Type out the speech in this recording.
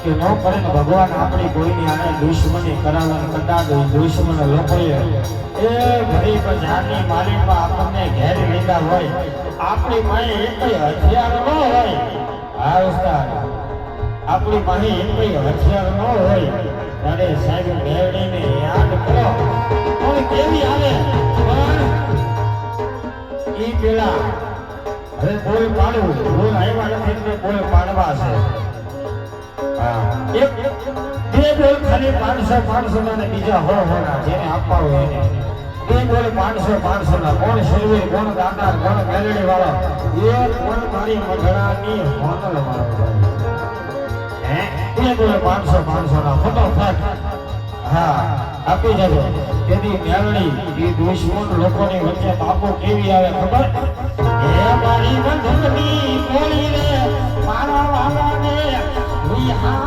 કે નો કરે ભગવાન આપણી કોઈની આને દુશ્મની કરાવવાનું કરતા દો દુશ્મન લોકોએ એ ભરી બજારની માલિકમાં આપણને ઘેરી લીધા હોય આપણી માએ એકય હથિયાર ન હોય આ ઉસ્તાદ આપણી માએ એકય હથિયાર ન હોય ત્યારે સાહેબ મેળવીને યાદ કરો કોઈ કેવી આવે પણ ઈ પેલા હવે બોલ પાડવું બોલ આવ્યા નથી એટલે બોલ પાડવા છે એક બે બોલ ખાલી 500 ના બીજા હો હોના જેને આપવા હોય એને બે બોલ 500 ના કોણ શેરવી કોણ દાતા કોણ મેલડી વાળો એ કોણ મારી મઢડાની હોનલ વાળો હે બે બોલ 500 ના ફટાફટ હા આપી જજો તેની મેલડી એ દુશ્મન લોકોની વચ્ચે બાપો કેવી આવે ખબર એ મારી બંધની કોળી રે મારા વાલાને વિહા